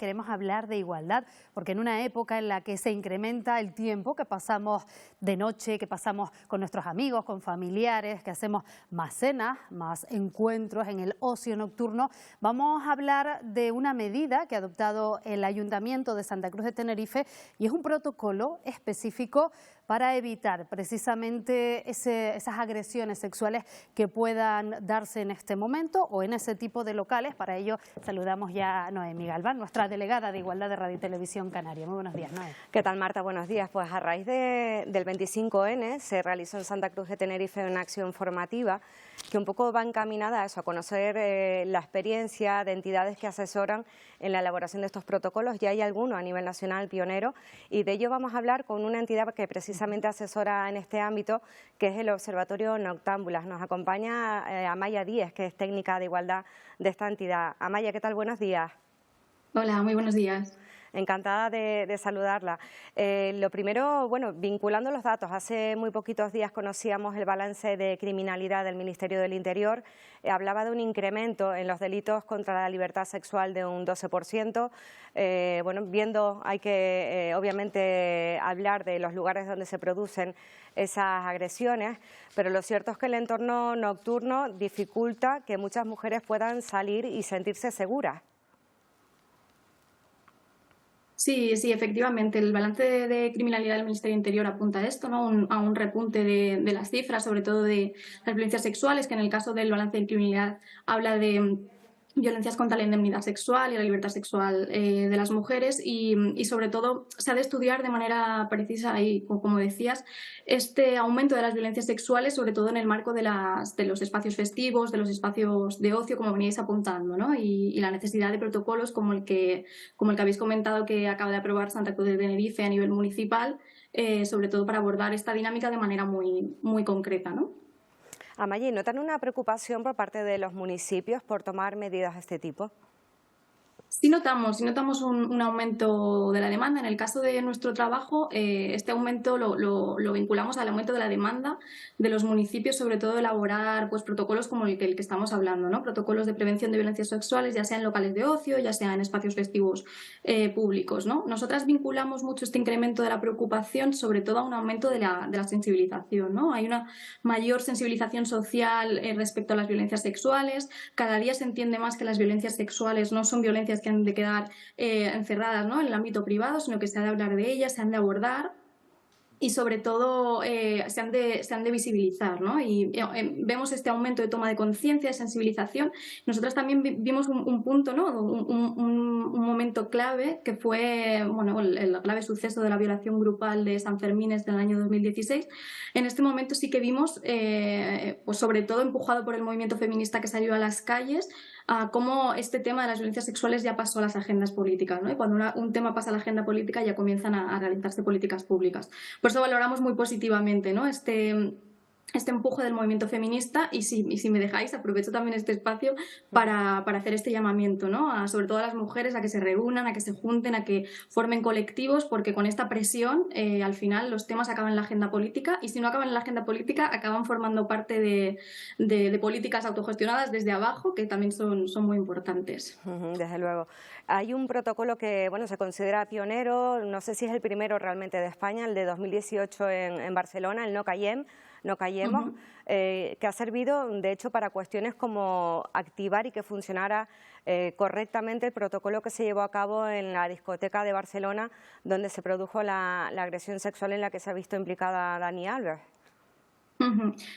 queremos hablar de igualdad, porque en una época en la que se incrementa el tiempo que pasamos de noche, que pasamos con nuestros amigos, con familiares, que hacemos más cenas, más encuentros en el ocio nocturno, vamos a hablar de una medida que ha adoptado el Ayuntamiento de Santa Cruz de Tenerife y es un protocolo específico para evitar precisamente esas agresiones sexuales que puedan darse en este momento o en ese tipo de locales. Para ello saludamos ya a Noemí Galván, nuestra delegada de Igualdad de Radio y Televisión Canaria. Muy buenos días, Noé. ¿Qué tal, Marta? Buenos días. Pues a raíz del 25N se realizó en Santa Cruz de Tenerife una acción formativa que un poco va encaminada a eso, a conocer la experiencia de entidades que asesoran en la elaboración de estos protocolos. Ya hay algunos a nivel nacional pionero y de ello vamos a hablar con una entidad que precisamente asesora en este ámbito, que es el Observatorio Noctámbulas. Nos acompaña Amaya Díez, que es técnica de igualdad de esta entidad. Amaya, ¿qué tal? Buenos días. Hola, muy buenos días. Encantada de saludarla. Lo primero, bueno, vinculando los datos, hace muy poquitos días conocíamos el balance de criminalidad del Ministerio del Interior. Hablaba de un incremento en los delitos contra la libertad sexual de un 12%. Bueno, hay que obviamente hablar de los lugares donde se producen esas agresiones, pero lo cierto es que el entorno nocturno dificulta que muchas mujeres puedan salir y sentirse seguras. Sí, efectivamente. El balance de criminalidad del Ministerio del Interior apunta a esto, ¿no? A un repunte de las cifras, sobre todo de las violencias sexuales, que en el caso del balance de criminalidad habla de violencias contra la indemnidad sexual y la libertad sexual de las mujeres y sobre todo se ha de estudiar de manera precisa y, como decías, este aumento de las violencias sexuales, sobre todo en el marco de los espacios festivos, de los espacios de ocio, como veníais apuntando, ¿no? Y la necesidad de protocolos como el que habéis comentado que acaba de aprobar Santa Cruz de Tenerife a nivel municipal, sobre todo para abordar esta dinámica de manera muy, muy concreta, ¿no? Amaya, ¿notan una preocupación por parte de los municipios por tomar medidas de este tipo? Sí notamos un aumento de la demanda. En el caso de nuestro trabajo, este aumento lo vinculamos al aumento de la demanda de los municipios, sobre todo elaborar pues, protocolos como el que estamos hablando, ¿no? Protocolos de prevención de violencias sexuales, ya sea en locales de ocio, ya sea en espacios festivos públicos, ¿no? Nosotras vinculamos mucho este incremento de la preocupación, sobre todo a un aumento de la sensibilización, ¿no? Hay una mayor sensibilización social respecto a las violencias sexuales. Cada día se entiende más que las violencias sexuales no son violencias que han de quedar encerradas, ¿no? En el ámbito privado, sino que se ha de hablar de ellas, se han de abordar y sobre todo se han de visibilizar, ¿no? Y vemos este aumento de toma de conciencia, de sensibilización. Nosotras también vimos un punto, ¿no? Un momento clave que fue, bueno, el grave suceso de la violación grupal de San Fermines del año 2016. En este momento sí que vimos, pues sobre todo empujado por el movimiento feminista que salió a las calles, cómo este tema de las violencias sexuales ya pasó a las agendas políticas, ¿no? Y cuando un tema pasa a la agenda política ya comienzan a realizarse políticas públicas. Por eso valoramos muy positivamente, ¿no? este empuje del movimiento feminista y si me dejáis aprovecho también este espacio para hacer este llamamiento, ¿no? Sobre todo a las mujeres a que se reúnan, a que se junten, a que formen colectivos, porque con esta presión al final los temas acaban en la agenda política y si no acaban en la agenda política acaban formando parte de políticas autogestionadas desde abajo que también son muy importantes. Desde luego. Hay un protocolo que bueno, se considera pionero, no sé si es el primero realmente de España, el de 2018 en Barcelona, el No Callemos, que ha servido de hecho para cuestiones como activar y que funcionara correctamente el protocolo que se llevó a cabo en la discoteca de Barcelona, donde se produjo la agresión sexual en la que se ha visto implicada Dani Alves.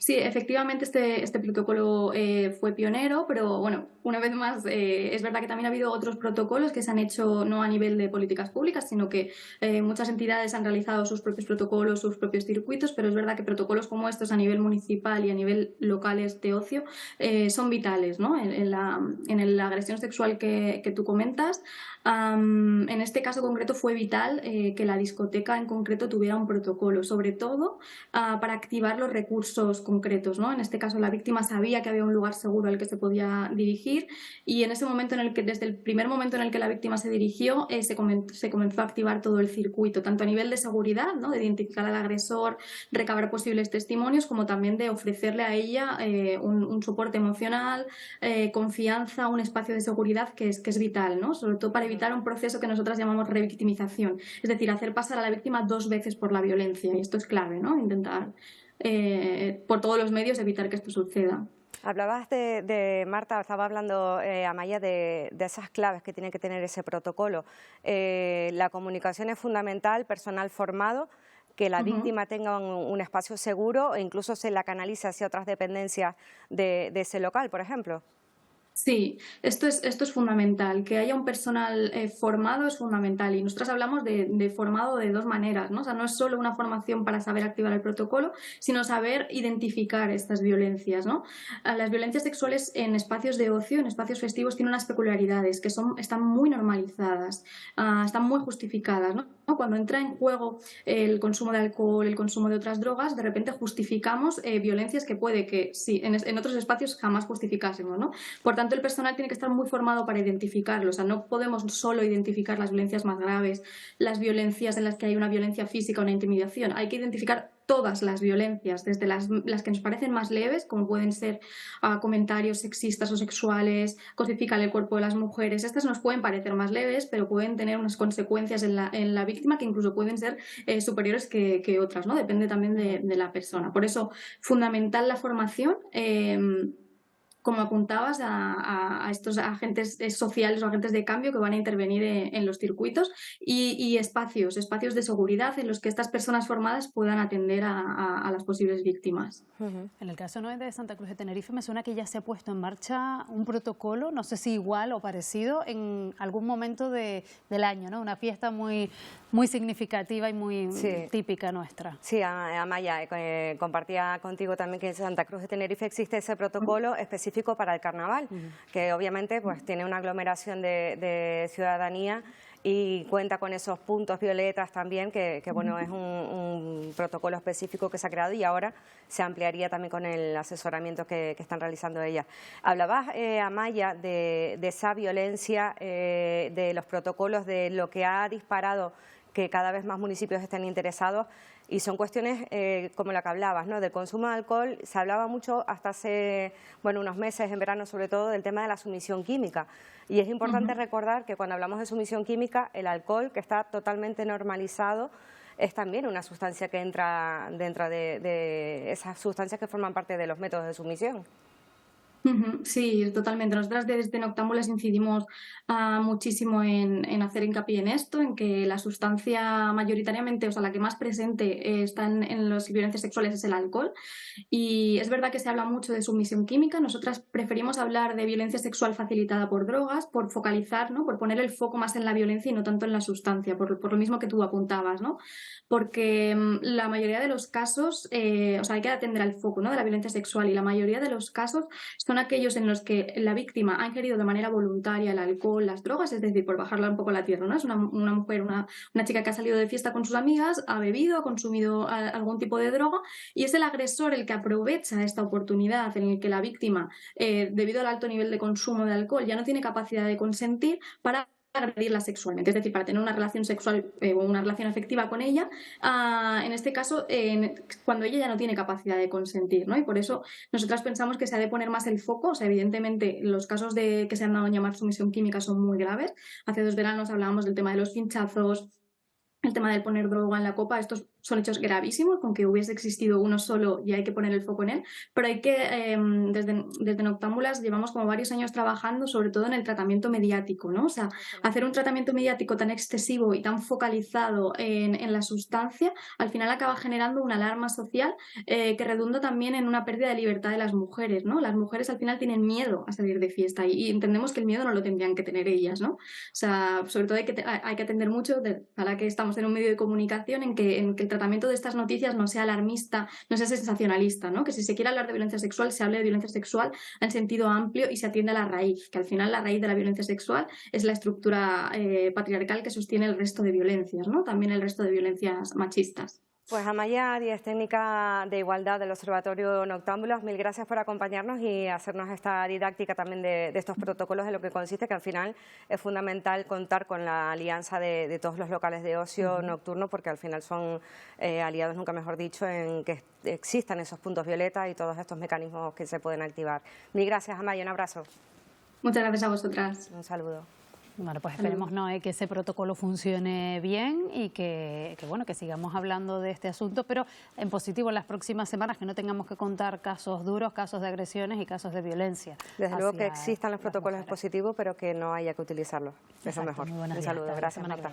Sí, efectivamente este protocolo fue pionero, pero bueno, una vez más es verdad que también ha habido otros protocolos que se han hecho no a nivel de políticas públicas, sino que muchas entidades han realizado sus propios protocolos, sus propios circuitos, pero es verdad que protocolos como estos a nivel municipal y a nivel locales de ocio son vitales, ¿no? En la agresión sexual que tú comentas, en este caso concreto fue vital que la discoteca en concreto tuviera un protocolo, sobre todo para activar los recursos concretos, ¿no? En este caso la víctima sabía que había un lugar seguro al que se podía dirigir y en ese momento en el que, desde el primer momento en el que la víctima se dirigió, se comenzó a activar todo el circuito, tanto a nivel de seguridad, ¿no? De identificar al agresor, recabar posibles testimonios, como también de ofrecerle a ella un soporte emocional, confianza, un espacio de seguridad que es vital, ¿no? Sobre todo para evitar un proceso que nosotras llamamos revictimización, es decir, hacer pasar a la víctima 2 veces por la violencia, y esto es clave, ¿no? Intentar por todos los medios evitar que esto suceda. Hablabas de Marta, estaba hablando Amaya de esas claves que tiene que tener ese protocolo. La comunicación es fundamental, personal formado, que la víctima tenga un espacio seguro e incluso se la canalice hacia otras dependencias de ese local, por ejemplo. Sí, esto es fundamental, que haya un personal formado es fundamental, y nosotros hablamos de formado de 2 maneras, ¿no? O sea, no es solo una formación para saber activar el protocolo, sino saber identificar estas violencias, ¿no? Las violencias sexuales en espacios de ocio, en espacios festivos, tienen unas peculiaridades que están muy normalizadas, están muy justificadas, ¿no? Cuando entra en juego el consumo de alcohol, el consumo de otras drogas, de repente justificamos violencias que puede que sí, en otros espacios jamás justificásemos, ¿no? Por tanto, el personal tiene que estar muy formado para identificarlo. O sea, no podemos solo identificar las violencias más graves, las violencias en las que hay una violencia física o una intimidación. Hay que identificar todas las violencias, desde las que nos parecen más leves, como pueden ser comentarios sexistas o sexuales, cosificar el cuerpo de las mujeres. Estas nos pueden parecer más leves, pero pueden tener unas consecuencias en la víctima que incluso pueden ser superiores que otras, ¿no? Depende también de la persona. Por eso, fundamental la formación. Como apuntabas, a estos agentes sociales o agentes de cambio que van a intervenir en los circuitos, y espacios de seguridad en los que estas personas formadas puedan atender a las posibles víctimas. En el caso, ¿no?, de Santa Cruz de Tenerife, me suena que ya se ha puesto en marcha un protocolo, no sé si igual o parecido, en algún momento del año, ¿no? Una fiesta muy significativa y muy típica nuestra. Sí, Amaya, compartía contigo también que en Santa Cruz de Tenerife existe ese protocolo específico para el carnaval, que obviamente pues tiene una aglomeración de ciudadanía y cuenta con esos puntos violetas también, que bueno, es un protocolo específico que se ha creado y ahora se ampliaría también con el asesoramiento que están realizando ellas. Hablabas, Amaya, de esa violencia, de los protocolos, de lo que ha disparado que cada vez más municipios estén interesados, y son cuestiones como la que hablabas, ¿no? Del consumo de alcohol. Se hablaba mucho hasta hace unos meses, en verano sobre todo, del tema de la sumisión química. Y es importante recordar que cuando hablamos de sumisión química, el alcohol, que está totalmente normalizado, es también una sustancia que entra dentro de esas sustancias que forman parte de los métodos de sumisión. Sí, totalmente. Nosotras desde Noctámbulas incidimos muchísimo en hacer hincapié en esto, en que la sustancia mayoritariamente, o sea, la que más presente está en las violencias sexuales es el alcohol. Y es verdad que se habla mucho de sumisión química. Nosotras preferimos hablar de violencia sexual facilitada por drogas, por focalizar, ¿no? Por poner el foco más en la violencia y no tanto en la sustancia, por lo mismo que tú apuntabas, ¿no? Porque la mayoría de los casos, o sea, hay que atender al foco, ¿no?, de la violencia sexual, y la mayoría de los casos son aquellos en los que la víctima ha ingerido de manera voluntaria el alcohol, las drogas, es decir, por bajarla un poco a la tierra, ¿no? Es una mujer, una chica que ha salido de fiesta con sus amigas, ha bebido, ha consumido algún tipo de droga, y es el agresor el que aprovecha esta oportunidad en el que la víctima, debido al alto nivel de consumo de alcohol, ya no tiene capacidad de consentir, para agredirla sexualmente, es decir, para tener una relación sexual o una relación afectiva con ella, en este caso, cuando ella ya no tiene capacidad de consentir, ¿no? Y por eso nosotras pensamos que se ha de poner más el foco. O sea, evidentemente los casos que se han dado en llamar sumisión química son muy graves. Hace 2 veranos hablábamos del tema de los pinchazos, el tema del poner droga en la copa. Estos son hechos gravísimos, con que hubiese existido uno solo y hay que poner el foco en él, pero hay que, desde Noctámbulas llevamos como varios años trabajando sobre todo en el tratamiento mediático, ¿no? O sea, hacer un tratamiento mediático tan excesivo y tan focalizado en la sustancia, al final acaba generando una alarma social que redunda también en una pérdida de libertad de las mujeres, ¿no? Las mujeres al final tienen miedo a salir de fiesta, y entendemos que el miedo no lo tendrían que tener ellas, ¿no? O sea, sobre todo hay que atender mucho, para que estamos en un medio de comunicación en que el tratamiento de estas noticias no sea alarmista, no sea sensacionalista, ¿no? Que si se quiere hablar de violencia sexual, se hable de violencia sexual en sentido amplio y se atiende a la raíz, que al final la raíz de la violencia sexual es la estructura patriarcal que sostiene el resto de violencias, ¿no? También el resto de violencias machistas. Pues Amaya Díez, técnica de igualdad del Observatorio Noctámbulas, mil gracias por acompañarnos y hacernos esta didáctica también de estos protocolos, de lo que consiste, que al final es fundamental contar con la alianza de todos los locales de ocio nocturno, porque al final son aliados, nunca mejor dicho, en que existan esos puntos violetas y todos estos mecanismos que se pueden activar. Mil gracias, Amaya, un abrazo. Muchas gracias a vosotras. Un saludo. Bueno, pues esperemos, Noé, que ese protocolo funcione bien y bueno, que sigamos hablando de este asunto, pero en positivo en las próximas semanas, que no tengamos que contar casos duros, casos de agresiones y casos de violencia. Desde luego que existan los protocolos positivos, pero que no haya que utilizarlos. Eso es mejor. Un saludo. Gracias, Marta.